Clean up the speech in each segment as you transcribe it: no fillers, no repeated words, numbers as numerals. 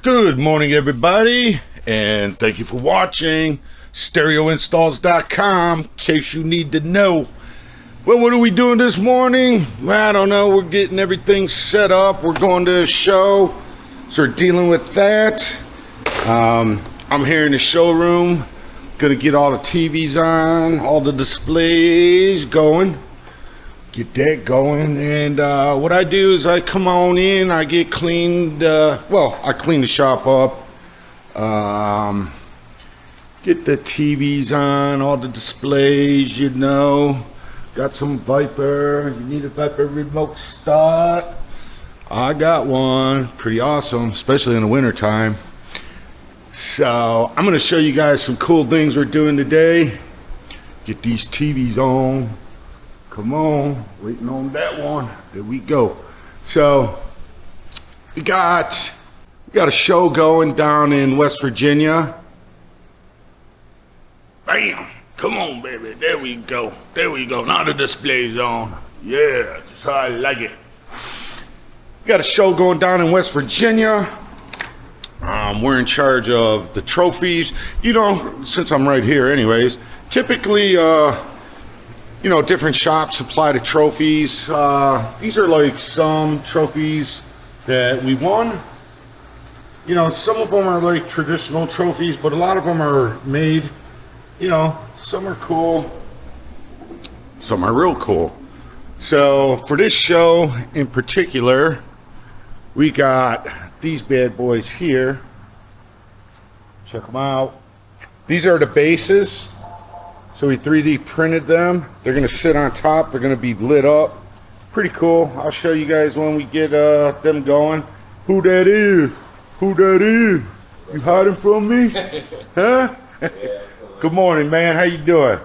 Good morning, everybody, and thank you for watching stereoinstalls.com in case you need to know. Well, what are we doing this morning? Well, I don't know. We're getting everything set up. We're going to a show, so we're dealing with that. I'm here in the showroom, gonna get all the TVs on, all the displays going. Get that going, and what I do is I come on in, I get cleaned, I clean the shop up, get the TVs on, all the displays, you know. Got some Viper. You need a Viper remote start? I got one. Pretty awesome, especially in the winter time. So I'm gonna show you guys some cool things we're doing today. Get these TVs on. Come on, waiting on that one. There we go. So we got a show going down in West Virginia. Bam! Come on, baby. There we go. There we go. Now the display's on. Yeah, just how I like it. We got a show going down in West Virginia. We're in charge of the trophies. You know, since I'm right here anyways, typically, different shops supply the trophies. These are like some trophies that we won. You know, some of them are like traditional trophies, but a lot of them are made, some are cool, some are real cool. So for this show in particular, we got these bad boys here. Check them out. These are the bases. So we 3D printed them. They're gonna sit on top. They're gonna be lit up. Pretty cool. I'll show you guys when we get them going. Who that is? Who that is? You hiding from me? Huh? Good morning, man. How you doing?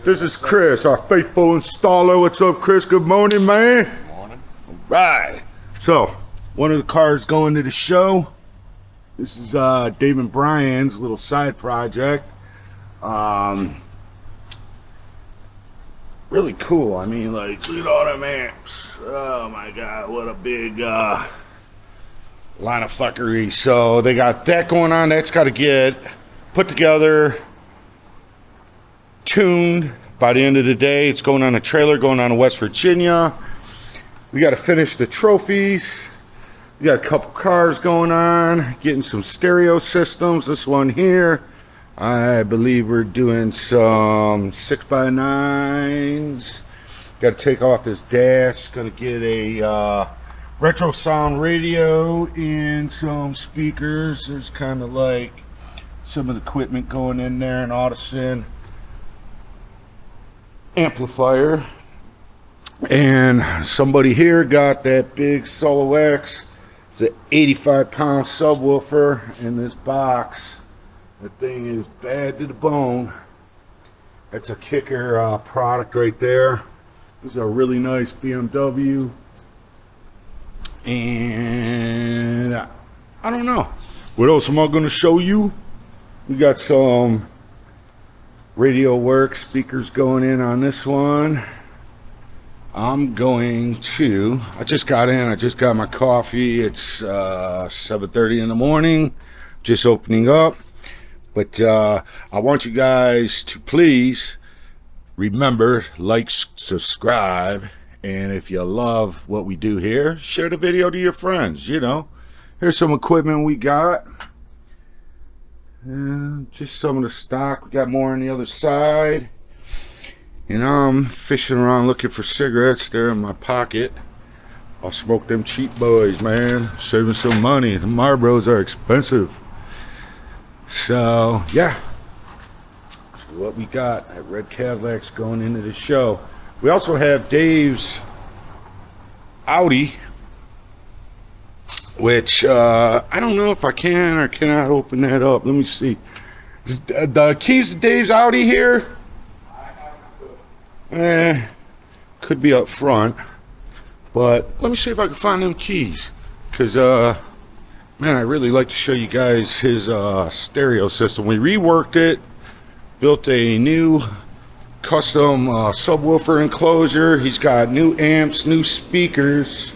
This is Chris, our faithful installer. What's up, Chris? Good morning, man. Good morning. All right. So one of the cars going to the show. This is Dave and Brian's little side project. Really cool. I mean, like, look at all them amps. Oh my god, what a big line of fuckery. So they got that going on. That's got to get put together, tuned by the end of the day. It's going on a trailer going on to West Virginia. We got to finish the trophies. We got a couple cars going on, getting some stereo systems. This one here, I believe we're doing some 6x9s. Got to take off this dash. Gonna get a retro sound radio and some speakers. There's kind of like some of the equipment going in there, an Audison amplifier. And somebody here got that big Solo X. It's an 85-pound subwoofer in this box. That thing is bad to the bone. That's a kicker product right there. This is a really nice BMW. And I don't know. What else am I going to show you? We got some radio work speakers going in on this one. I just got in, I just got my coffee. It's 7:30 in the morning, just opening up. But I want you guys to please remember, like, subscribe, and if you love what we do here, share the video to your friends. Here's some equipment we got. Just some of the stock. We got more on the other side. I'm fishing around looking for cigarettes. They're in my pocket. I'll smoke them cheap boys, man. Saving some money. The Marlboros are expensive. So, yeah. That's what we got at Red Cadillac's going into the show. We also have Dave's Audi, which I don't know if I can or cannot open that up. Let me see. Is the keys to Dave's Audi here? Could be up front, but let me see if I can find them keys, because man, I really like to show you guys his stereo system. We reworked it, built a new custom subwoofer enclosure. He's got new amps, new speakers.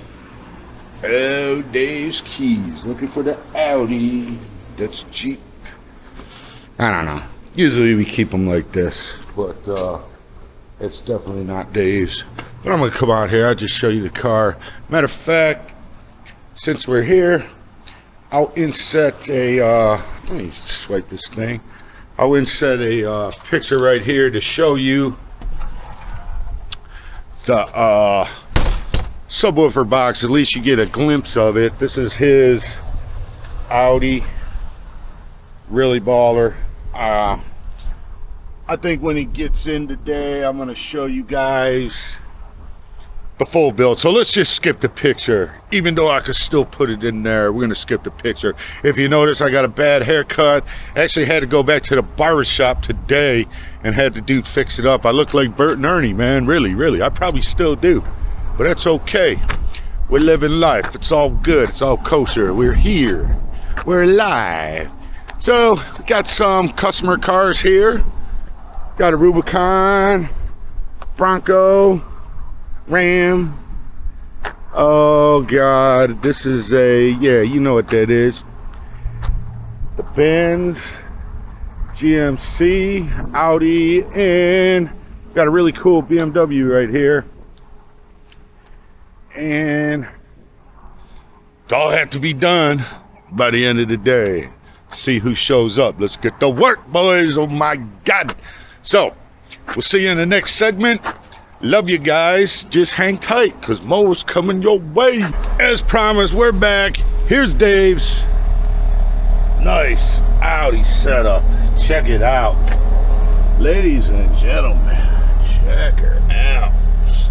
Oh, Dave's keys. Looking for the Audi. That's cheap. I don't know. Usually we keep them like this, but it's definitely not Dave's. But I'm gonna come out here. I'll just show you the car. Matter of fact, since we're here, I'll inset a. Let me swipe this thing. I'll inset a picture right here to show you the subwoofer box. At least you get a glimpse of it. This is his Audi. Really baller. I think when he gets in today, I'm gonna show you guys the full build. So let's just skip the picture. Even though I could still put it in there, we're gonna skip the picture. If you notice, I got a bad haircut. Actually had to go back to the barber shop today and had the dude fix it up. I look like Bert and Ernie, man. Really. I probably still do, but that's okay. We're living life. It's all good. It's all kosher. We're here. We're alive. So we got some customer cars here. Got a Rubicon, Bronco, Ram. Oh God, this is a, yeah, you know what that is. The Benz, GMC, Audi, and got a really cool BMW right here. And it all had to be done by the end of the day. See who shows up. Let's get to work, boys. Oh my God. So we'll see you in the next segment. Love you guys. Just hang tight because Mo's coming your way. As promised, we're back. Here's Dave's nice Audi setup. Check it out. Ladies and gentlemen, check her out.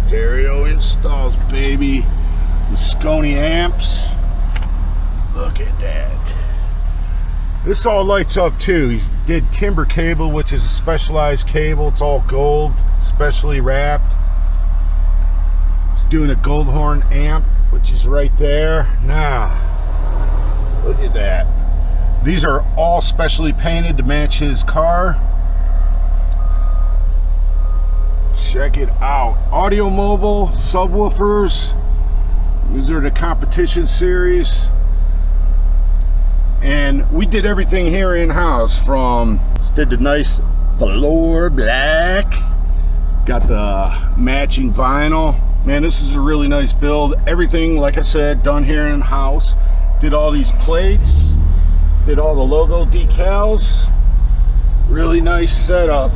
Stereo installs, baby. Moscone amps. Look at that. This all lights up too. He did timber cable, which is a specialized cable. It's all gold, specially wrapped. He's doing a gold horn amp, which is right there. Now, look at that. These are all specially painted to match his car. Check it out. Audio Mobile subwoofers. These are the competition series. And we did everything here in-house, from did the nice velour black, got the matching vinyl. Man, this is a really nice build. Everything, like I said, done here in-house. Did all these plates, did all the logo decals. Really nice setup.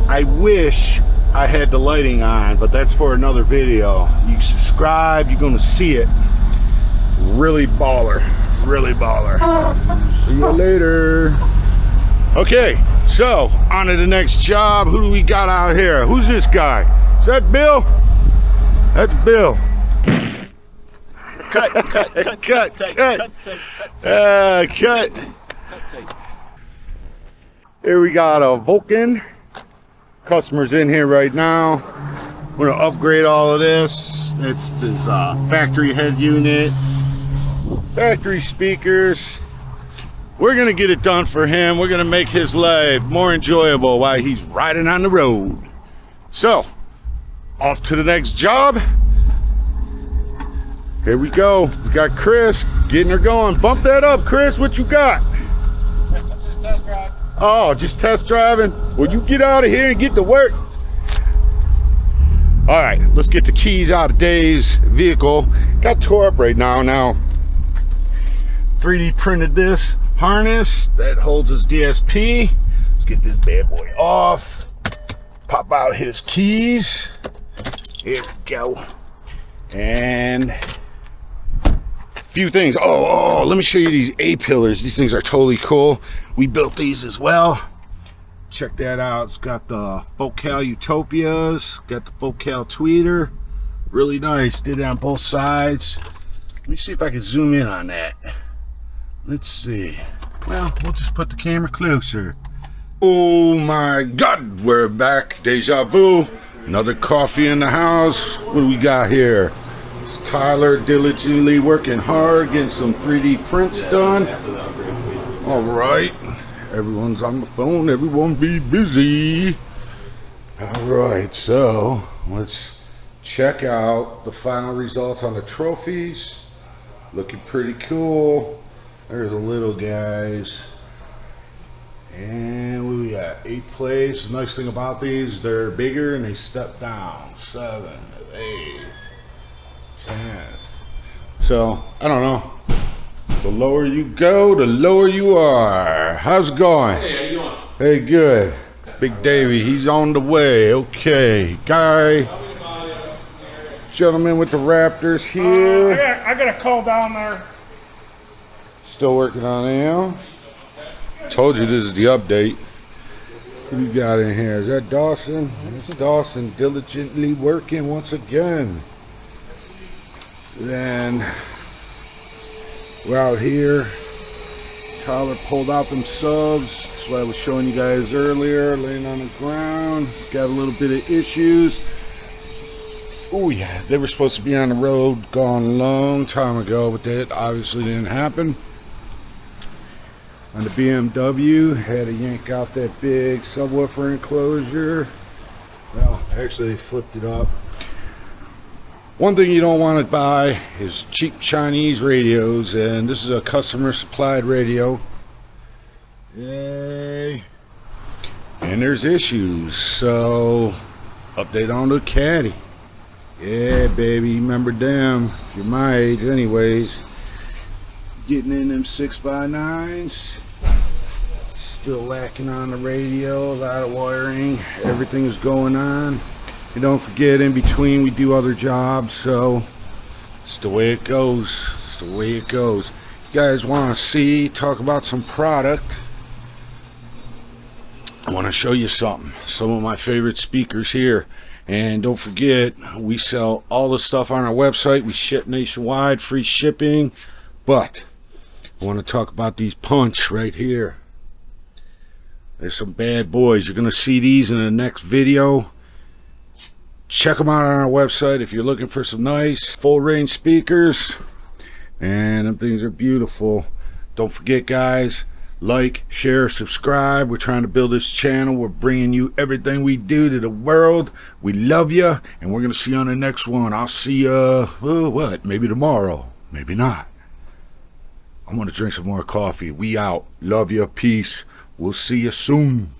I wish I had the lighting on, but that's for another video. You subscribe, you're gonna see it. Really baller. Really baller. See you later. Okay, so on to the next job. Who do we got out here? Who's this guy? Is that Bill? That's Bill. Cut. Here we got a Vulcan. Customers in here right now. We're gonna upgrade all of this. It's this factory head unit. Factory speakers. We're gonna get it done for him. We're gonna make his life more enjoyable while he's riding on the road. So, off to the next job. Here we go. We got Chris getting her going. Bump that up, Chris. What you got? Just test drive. Oh, just test driving? Well, you get out of here and get to work. All right, let's get the keys out of Dave's vehicle. Got tore up right now. 3D printed this harness that holds his DSP. Let's get this bad boy off. Pop out his keys. Here we go. And a few things. Oh, let me show you these A-pillars. These things are totally cool. We built these as well. Check that out. It's got the Focal Utopias, got the Focal Tweeter. Really nice. Did it on both sides. Let me see if I can zoom in on that. Let's see. Well, we'll just put the camera closer. Oh my God, we're back. Deja vu. Another coffee in the house. What do we got here? It's Tyler diligently working hard, getting some 3D prints done. All right. Everyone's on the phone. Everyone be busy. All right, so let's check out the final results on the trophies. Looking pretty cool. There's the little guys. And what we got? 8th place. The nice thing about these, they're bigger and they step down. 7th, 8th, 10th. So, I don't know. The lower you go, the lower you are. How's it going? Hey, how you doing? Hey, good. Big Davey, he's on the way. Okay. Guy, gentleman with the Raptors here. I got a call down there. Still working on them. Told you this is the update. Who we got in here? Is that Dawson? It's Dawson diligently working once again. Then we're out here. Tyler pulled out them subs. That's what I was showing you guys earlier. Laying on the ground. Got a little bit of issues. Oh yeah, they were supposed to be on the road gone a long time ago, but that obviously didn't happen. On the BMW, had to yank out that big subwoofer enclosure. Well, actually they flipped it up. One thing you don't want to buy is cheap Chinese radios, and this is a customer supplied radio. Yay. And there's issues, so update on the caddy. Yeah, baby, remember them. If you're my age anyways. Getting in them 6x9s. Still lacking on the radio, a lot of wiring, everything is going on. And don't forget, in between we do other jobs, so it's the way it goes. It's the way it goes. You guys want to talk about some product? I want to show you something. Some of my favorite speakers here. And don't forget, we sell all the stuff on our website. We ship nationwide, free shipping. But I want to talk about these Punch right here. There's some bad boys. You're going to see these in the next video. Check them out on our website if you're looking for some nice full range speakers. And them things are beautiful. Don't forget, guys, like, share, subscribe. We're trying to build this channel. We're bringing you everything we do to the world. We love you, and we're going to see you on the next one. I'll see you, what, maybe tomorrow, maybe not. I'm going to drink some more coffee. We out. Love you. Peace. We'll see you soon.